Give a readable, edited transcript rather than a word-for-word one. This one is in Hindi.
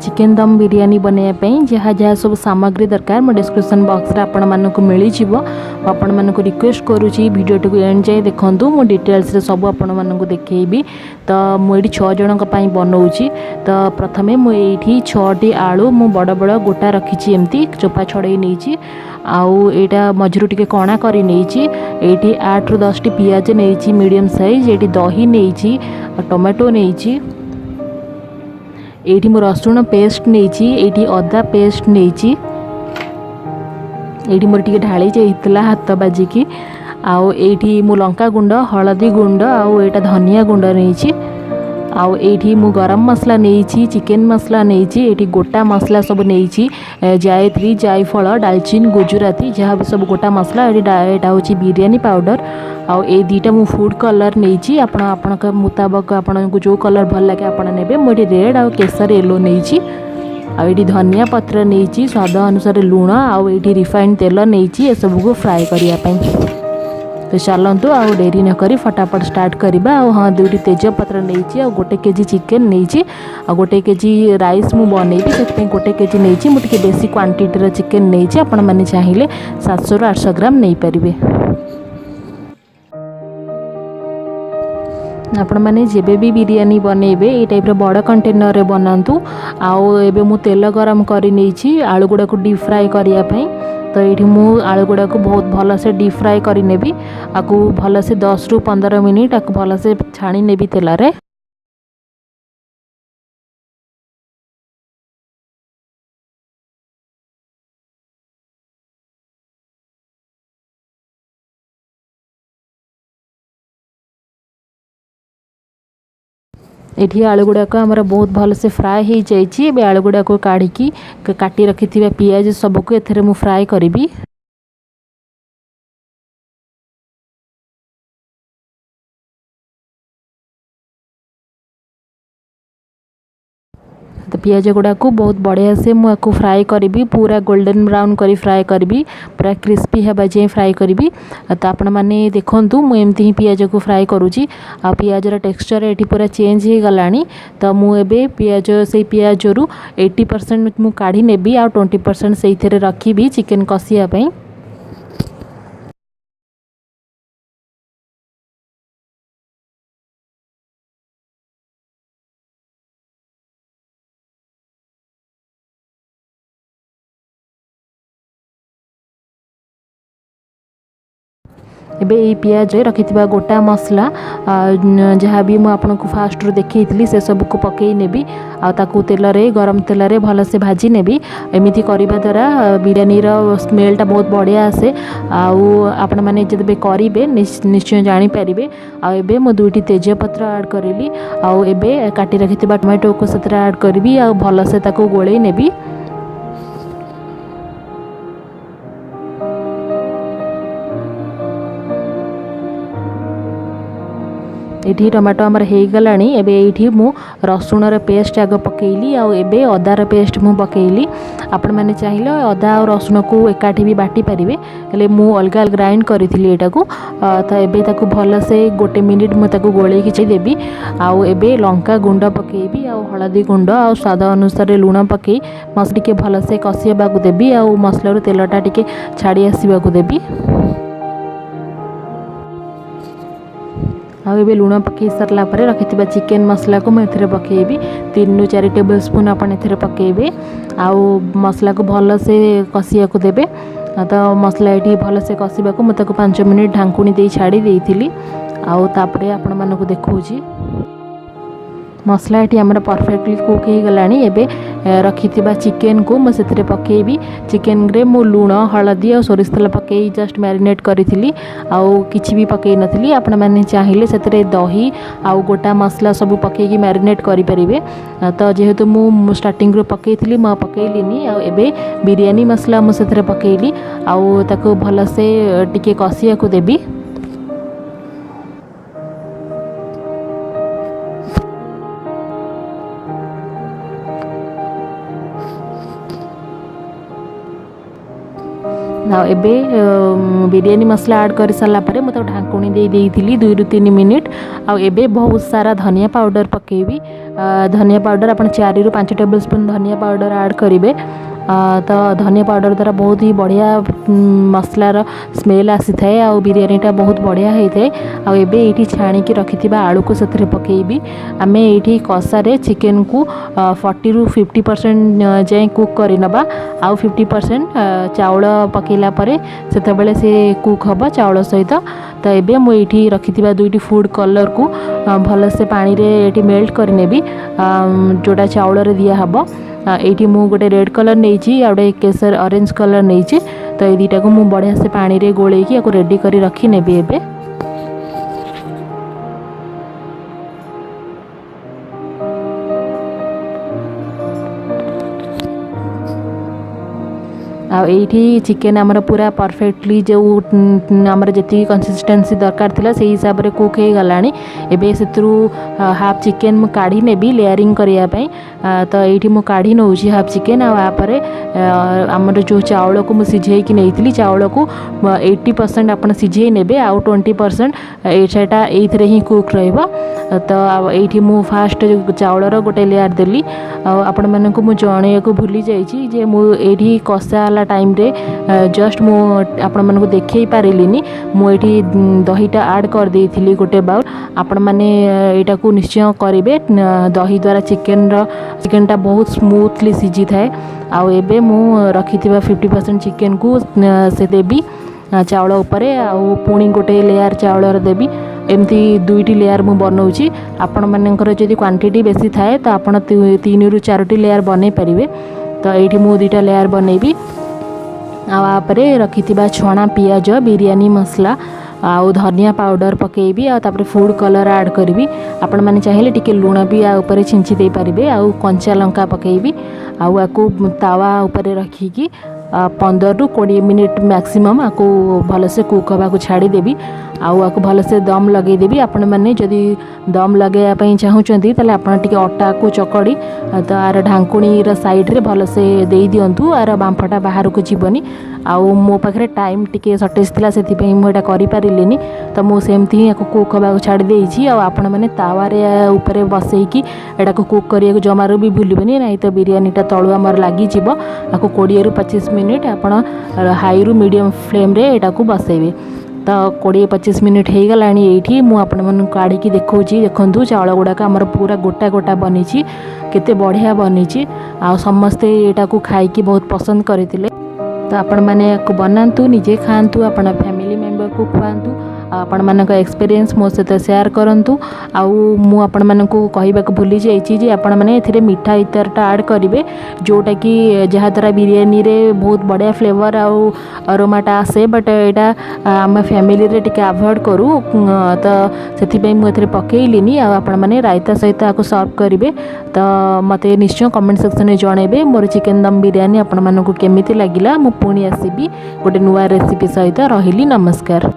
चिकेन दम बिरयानी बनवाई जहाँ जहाँ सब सामग्री दरकार मो डिस्क्रिप्शन बॉक्स रे आपण मानक मिल जाव। आपण मानक रिक्वेस्ट करुँची वीडियो को एंड जाए देखूँ मो डिटेल्स रे सब आपण मानक देखी। तो मुझे 6 जन बनाऊँगी। तो प्रथमे मुझे 6टी आलू मु बड़ बड़ गोटा रखी एमती चोपा छड़े नहीं आउ एटा मझरू टिके कणा करी नहीं। ये 8 ରୁ 10टी पियाज नहीं मीडियम साइज। ये दही नहीं टमाटो नहीं। ये मो रसुण पेस्ट नहीं। ये अदा पेस्ट नहीं। ये मोर टिके ढाली जाइतला हाथ बाजिकी। आउ ये मु लंका गुंड हलदी गुंड आउ एटा धनिया गुंड नहीं। आउ ये मु गरम मसला नहीं चिकेन मसला नहीं। ये गोटा मसला सब नहीं जायत्री जायफल डालचीन गुजराती जहाँ भी सब गोटा मसला। यहाँ हूँ बिरयानी पाउडर आउ ये दुईटा मु फूड कलर नहीं। आपण मुताबक आपन को जो कलर भल लगे आपन नेबे। मुझे रेड आउ केसर येलो नहीं। आउ धनिया पत्र नहीं स्वाद अनुसार लुण आउ ये रिफाइंड तेल नहीं ए सब को फ्राए करने। तो चलतु आउ डेरी न करी फटाफट स्टार्ट करवा। हाँ 2टी तेजपत्र नहीं आ 1 केजी चिकेन नहीं आ 1 केजी राइस मु बनईबी से 1 केजी नहीं मुझे बेसी क्वांटिटी चिकेन नहीं। आपण मैंने चाहिए 700 ରୁ 800 ग्राम नहीं पारे। आपण मैंने जेबे भी बिरयानी बनइबे ये टाइप बड़ कंटेनर रे बनातु। आउ एबे मु तेल गरम करी नहीं आलू गुड़ा को डीप फ्राए करने। तो ये मु आलू गुड़ा को बहुत भल से डीप फ्राए करी नेबी। आकु भल से 10 ରୁ 15 मिनिट आकु भल से छाणी नेबी तेल रे। ये आलू गुड़ाक आमर बहुत भल से फ्राए हो जाए। आलू गुड़ा को काढ़ी काटी रखी पियाज सबको एथरे मु फ्राए करी। तो पियाज गुड़ा को बहुत बढ़िया से मुझे फ्राए करी पूरा गोल्डन ब्राउन करी फ्राए करी पूरा क्रिस्पी हवा जाए फ्राए करी। तो आपण मैंने देखूँ मुझे ही पियाज को फ्राए करुँची। आ पियाज टेक्सचर ये पूरा चेंज हो गलानी। तो मुझे पियाज से पियाज रु 80% मु काढ़ी नेबी आ 20% से रखी चिकेन कषियापाई। एबे ये पियाज रखि गोटा मसला जहाँ भी मुझे फास्ट रू देखी से सब को पकई नेबी। आकु तेल रे गरम तेल रे भल से भाजी नेबी। एमिति करबा द्वारा बिरयानी रो स्मेलटा बहुत बढ़िया आसे। आपण मैंने जब करेंगे निश्चय जानीपारे। आबे मो 2टी तेजपत्र ऐड करेली। आउ एबे काटी रखि टमाटो को से ऐड करी आ भल से गोले नेबी। ये टमाटो आमर हो गला। ये मु रसुण पेस्ट आग पकेली आबे अदार पेस्ट मु पकेली। आपण मैंने चाहिए अदा और रसुण को एकाठी भी बाटी पारे। हेले मु अलग अलग ग्राइंड करी एटा को। तो एबे ताकू भल से 1 मिनिट मुझे गोले देवी। आउ एबे लंका गुंड पकेबी आ हलदी गुंड आ स्वाद अनुसार लुण पकई मसला टिके भल से कषिया देवी। आ मसलार तेलटा टिके छाड़ी आसवा देवी। आबे लुण पकई सारा पर रखि चिकेन मसला को मुझे पकेबी 3 ରୁ 4 टेबल स्पून आपन एथरे पकेबे। आउ मसला को भल से कषिया को देबे। तो मसला ये भल से कषिबा को मुझे 5 मिनिट ढांकुणी दे छाड़ी देइथिली। आउ तापरे आपण मानको देखौची मसला ये आमर परफेक्टली कुक हो गला। एबे रखि चिकेन को मुझे पकेबी। चिकेन रे मु लुण हलदी और सोरिष तेल पकई जस्ट मैरिनेट करी आउ किछि भी पकई नथली। आपण माने चाहिए से दही आउ गोटा मसला सब पकईकी मैरिनेट करि परिबे। तो जेहेतु मु स्टार्टिंग रो पकईथली म पकईलिनी। आ एबे बिरयानी मसला मु से पकईली आउ ताको भल से टिके कषिया को देबी। एबे बिरयानी मसला ऐड कर सारा पर मुझे ढाकुणी देती 2 ରୁ 3 मिनिट। आबे बहुत सारा धनिया पाउडर पकेबी। धनिया पाउडर आप 4 ରୁ 5 टेबल स्पून धनिया पाउडर ऐड करेंगे। तो धनिया पाउडर द्वारा बहुत ही बढ़िया मसलार स्मेल आसी थाए आ बिरयानीटा बहुत बढ़िया होता है। आबे ये छाणिकी रखि आलू को से पकेबी। आम ये कषारे चिकेन को 40 ରୁ 50% जाए कुक कर नबा। आउ 50% चाउल पकेला परे सेतबेले से कुक हम चाउल सहित। तो ये मुझे रखि 2टी फूड कलर को भल से पानी रे मेल्ट कर नेबी जोटा चाउल दिहब। ये मु गोटे रेड कलर नहीं आउे केसर ऑरेंज कलर नहीं। तो ये दुटा को मुझे बढ़िया से पानी रे गोलेकी रेडी कर रखी नेबी। एबे आठी चिकेन आमर पूरा परफेक्टली जो आमर जी कंसिस्टेंसी दरकार थिला से हिसाब से कुक हो गलानी। एबे से हाफ चिकेन काढ़ी नेबी लेयरिंग करने। तो ये मुझे काढ़ी नौ हाफ चिकेन आपर आमर जो चाउल को मुझे सिझे नहीं चाउल को 80% आप सिझे ने आउ 20% एटा ये ही कुक रहा। तो ये मुझे फास्ट चाउलर गोटे लेयर देली। आपण मानक मु जणे को भूली जाइए जे मुझे कषा टाइम रे जस्ट मु आपण मानक देखई पारिलिनी। मुझे दहीटा ऐड कर देइथिली गोटे बाउल। आपण माने एटा को निश्चय करेंगे। दही द्वारा चिकेनटा बहुत स्मूथली सिझी थाए। आउ एबे मु रखिथिबा 50% चिकेन को से देबी चाउल उपरे। आउ पुणी गोटे लेयर चाउलर देबी। एमती 2टी लेयर मु बनाऊँगी। आपण मानकर जदि क्वांटिटी बेसी थाए तो आपण 3 ରୁ 4टी लेयर बनै पारिबे। तो ये मु 2टा लेयर बनैबी। आपर रखि छणा पियाज बिरयानी मसला आउ धनिया पाउडर पकेबी। आपर फूड कलर ऐड करी। आपण मैंने चाहिए टिके लुण भी आपर छिंची दे पारिबे। आउ कंचा लंका पकेबी। आउ तावा उपरे रखिकी 15 ରୁ 20 मिनिट मैक्सिमम आपको भलसे कुक होगा छाड़देवी। आउ भलसे दम लगेदेवी। आपण मैंने जदि दम लगेवाई चाहूँगी ताले आपण टिके अटा को चकड़ी तो आर ढाकुणी साइड रे भलसे दे दिंतु। आर बांफटा बाहर को जीवनी। आउ मो पाखे टाइम टिके सर्टेज थिला सेथिपई मुझे करि पारिलिनी। तो मुझे सेमती ही कुक होगा छाड़ी देइछि। आपण मैंने तावारे ऊपर बसैकी एटा को कुक करिया जमारू भी भूलबेनी नहीं तो बिरयानीटा तळु आमर लागि जिवो। 20 ରୁ 25 मिनिट आपण हाई रू मीडियम फ्लेम रे एटा को बसैबे। तो 20-25 मिनिट हो गला। ये मुझे काढ़ी देखी देखु चाउल गुड़ाक आमर पूरा गोटा गोटा बनी केते बढ़िया बनी। आ समस्ते यहाँ को खाई बहुत पसंद करते। तो आपण मैंने बनातु निजे खातु आपण फैमिली मेंबर को खुआतु। आपण मानक एक्सपीरियंस मो सहित शेयर करंतु। आउ मु आपण मानक कहबाक भूली जाइछि जे आपण माने एथिरे मिठा इतरटा ऐड करिवे जोटा कि जहा द्वारा बिरयानी रे बहुत बढ़िया फ्लेवर आउ अरोमाटा आसे। बट एटा आम फैमिली रे टिके अवॉइड करू। तो सेथि पई मु एथिरे पकेइलिनी। आ आपण माने रायता सहित आको सर्व करिवे। तो मते निश्चय कमेंट सेक्शन में जणेबे मोर चिकेन दम बिरयानी आपण मानक केमिति लागिला। मु पुणी आसीबी गोटे नुआ रेसिपी सहित। रहिली नमस्कार।